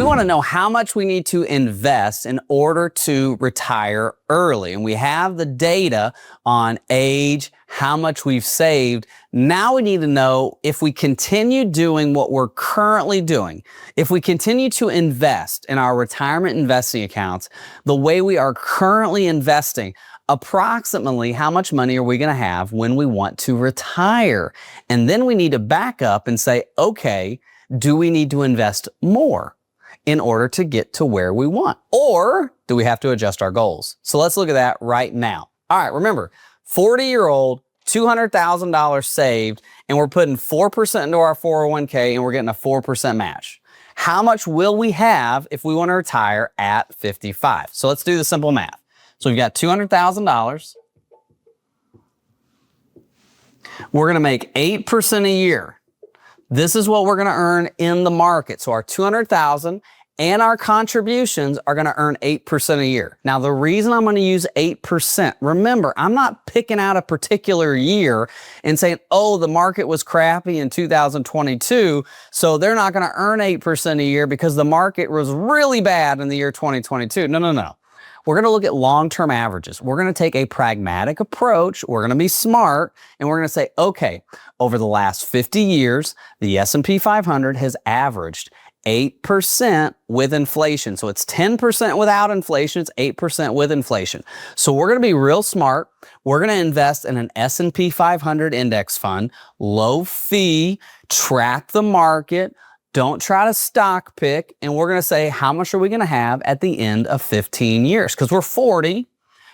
we want to know how much we need to invest in order to retire early. And we have the data on age, how much we've saved. Now we need to know if we continue doing what we're currently doing, if we continue to invest in our retirement investing accounts the way we are currently investing, approximately how much money are we going to have when we want to retire? And then we need to back up and say, okay, do we need to invest more in order to get to where we want? Or do we have to adjust our goals? So let's look at that right now. All right, remember, 40-year-old, $200,000 saved, and we're putting 4% into our 401k and we're getting a 4% match. How much will we have if we want to retire at 55? So let's do the simple math. So we've got $200,000. We're going to make 8% a year. This is what we're going to earn in the market. So our $200,000 and our contributions are going to earn 8% a year. Now, the reason I'm going to use 8%, remember, I'm not picking out a particular year and saying, oh, the market was crappy in 2022, so they're not going to earn 8% a year because the market was really bad in the year 2022. No, no, no. We're going to look at long-term averages. We're going to take a pragmatic approach. We're going to be smart, and we're going to say, okay, over the last 50 years, the S&P 500 has averaged 8% with inflation. So it's 10% without inflation. It's 8% with inflation. So we're going to be real smart. We're going to invest in an S&P 500 index fund, low fee, track the market. Don't try to stock pick, and we're going to say, how much are we going to have at the end of 15 years? Because we're 40,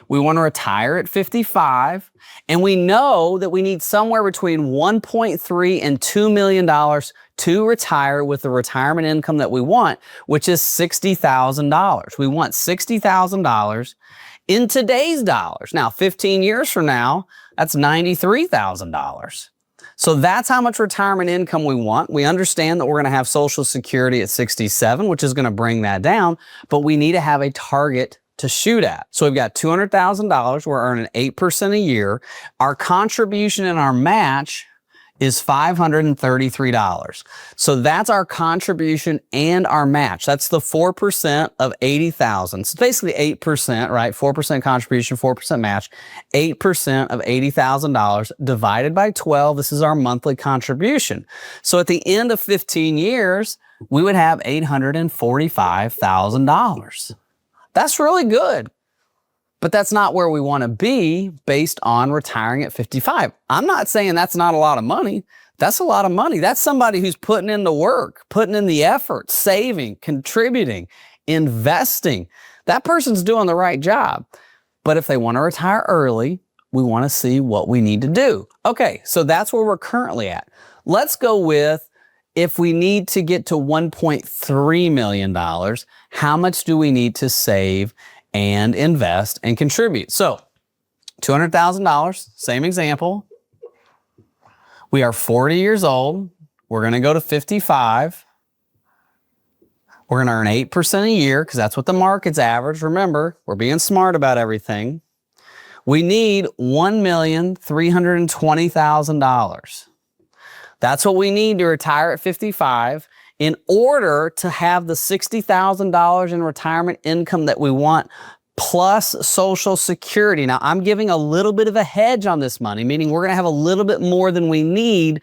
we want to retire at 55, and we know that we need somewhere between $1.3 and $2 million to retire with the retirement income that we want, which is $60,000. We want $60,000 in today's dollars. Now, 15 years from now, that's $93,000. So that's how much retirement income we want. We understand that we're going to have Social Security at 67, which is going to bring that down, but we need to have a target to shoot at. So we've got $200,000. We're earning 8% a year. Our contribution and our match is $533. So that's our contribution and our match. That's the 4% of 80,000. So basically 8%, right? 4% contribution, 4% match, 8% of $80,000 divided by 12. This is our monthly contribution. So at the end of 15 years, we would have $845,000. That's really good. But that's not where we want to be based on retiring at 55. I'm not saying that's not a lot of money. That's a lot of money. That's somebody who's putting in the work, putting in the effort, saving, contributing, investing. That person's doing the right job. But if they want to retire early, we want to see what we need to do. Okay, so that's where we're currently at. Let's go with, if we need to get to $1.3 million, how much do we need to save and invest and contribute? So $200,000, same example. We are 40 years old. We're going to go to 55. We're going to earn 8% a year because that's what the market's average. Remember, we're being smart about everything. We need $1,320,000. That's what we need to retire at 55 in order to have the $60,000 in retirement income that we want, plus Social Security. Now, I'm giving a little bit of a hedge on this money, meaning we're going to have a little bit more than we need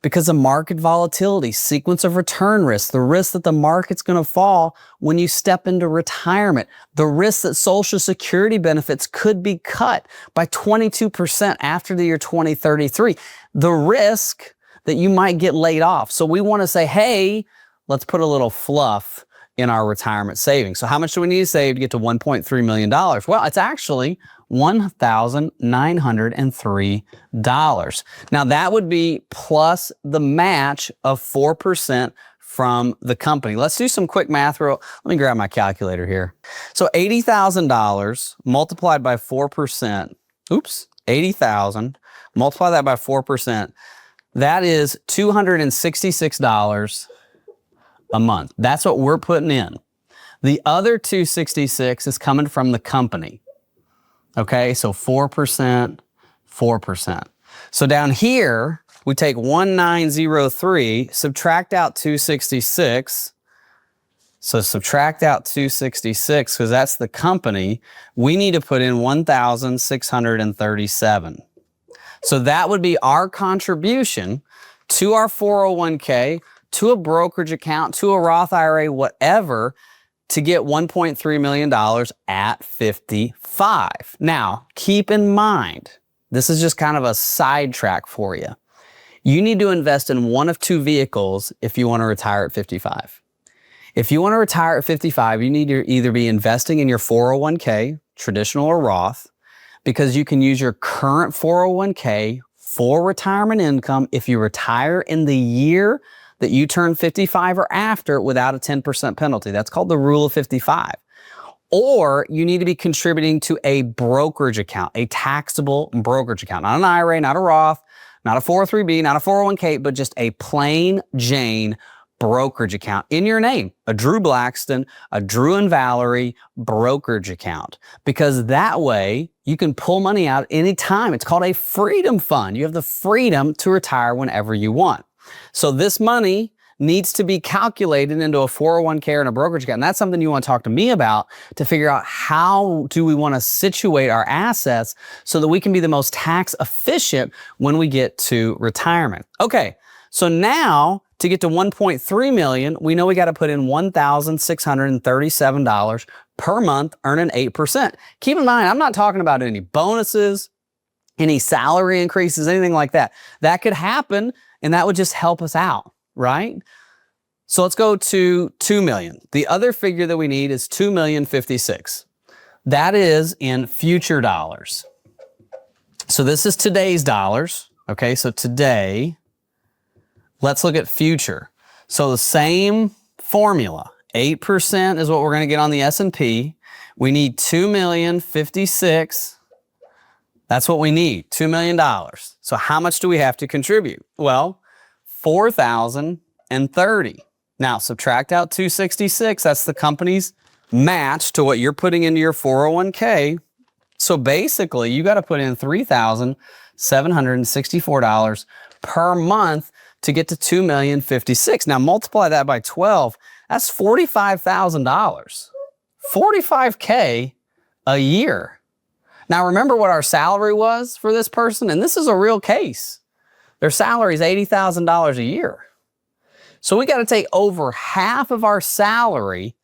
because of market volatility, sequence of return risk, the risk that the market's going to fall when you step into retirement, the risk that Social Security benefits could be cut by 22% after the year 2033, the risk that you might get laid off. So we want to say, hey, let's put a little fluff in our retirement savings. So how much do we need to save to get to $1.3 million? Well, it's actually $1,903. Now that would be plus the match of 4% from the company. Let's do some quick math. Let me grab my calculator here. So $80,000 multiplied by 4%. Oops, 80,000. Multiply that by 4%. That is $266 a month. That's what we're putting in. The other $266 is coming from the company. Okay, so 4%, 4%. So down here, we take 1903, subtract out 266, So subtract out 266 because that's the company. We need to put in 1,637. So that would be our contribution to our 401k, to a brokerage account, to a Roth IRA, whatever, to get $1.3 million at 55. Now, keep in mind, this is just kind of a sidetrack for you. You need to invest in one of two vehicles if you want to retire at 55. If you want to retire at 55, you need to either be investing in your 401k, traditional or Roth, because you can use your current 401k for retirement income if you retire in the year that you turn 55 or after without a 10% penalty. That's called the rule of 55. Or you need to be contributing to a brokerage account, a taxable brokerage account, not an IRA, not a Roth, not a 403b, not a 401k, but just a plain Jane brokerage account in your name, a Drew Blackston, a Drew and Valerie brokerage account, because that way you can pull money out anytime. It's called a freedom fund. You have the freedom to retire whenever you want. So this money needs to be calculated into a 401k and a brokerage account. And that's something you want to talk to me about to figure out how do we want to situate our assets so that we can be the most tax efficient when we get to retirement. Okay, so now to get to 1.3 million, we know we got to put in $1,637 per month, earning 8%. Keep in mind, I'm not talking about any bonuses, any salary increases, anything like that. That could happen, and that would just help us out, right? So let's go to 2 million. The other figure that we need is 2,056,000. That is in future dollars. So this is today's dollars. Okay, so today, let's look at future. So the same formula, 8% is what we're going to get on the S&P. We need 2,056,000. That's what we need, $2 million. So how much do we have to contribute? Well, 4,030. Now subtract out 266. That's the company's match to what you're putting into your 401k. So basically, you got to put in $3,764 per month to get to 2,056,000. Now multiply that by 12. That's $45,000. $45K a year. Now remember what our salary was for this person, and this is a real case. Their salary is $80,000 a year. So we got to take over half of our salary,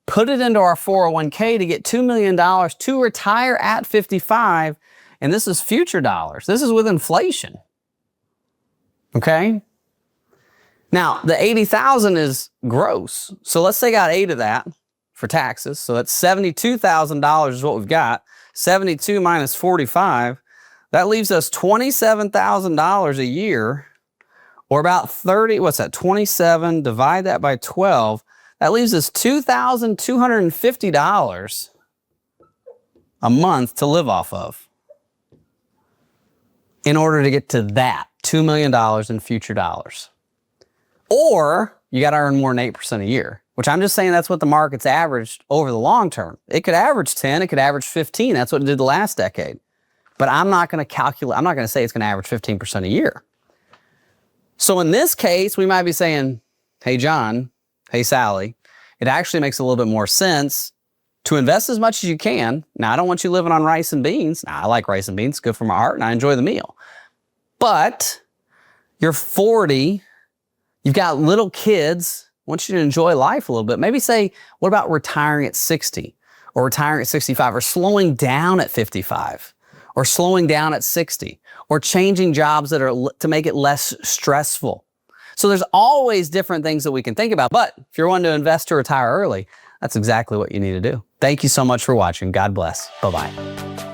put it into our 401k to get $2 million to retire at 55, and this is future dollars. This is with inflation. Okay? Now, the $80,000 is gross. So let's say I got 8 of that for taxes. So that's $72,000 is what we've got. 72 minus 45, that leaves us $27,000 a year, or about 30, what's that, 27, divide that by 12, that leaves us $2,250 a month to live off of in order to get to that $2 million in future dollars. Or you got to earn more than 8% a year, which I'm just saying that's what the market's averaged over the long term. It could average 10, it could average 15. That's what it did the last decade. But I'm not going to calculate, I'm not going to say it's going to average 15% a year. So in this case, we might be saying, hey, John, hey, Sally, it actually makes a little bit more sense to invest as much as you can. Now, I don't want you living on rice and beans. Now, I like rice and beans, it's good for my heart, and I enjoy the meal. But you're 40, you've got little kids, I want you to enjoy life a little bit. Maybe say, what about retiring at 60 or retiring at 65 or slowing down at 55 or slowing down at 60 or changing jobs that are to make it less stressful. So there's always different things that we can think about. But if you're wanting to invest to retire early, that's exactly what you need to do. Thank you so much for watching. God bless. Bye-bye.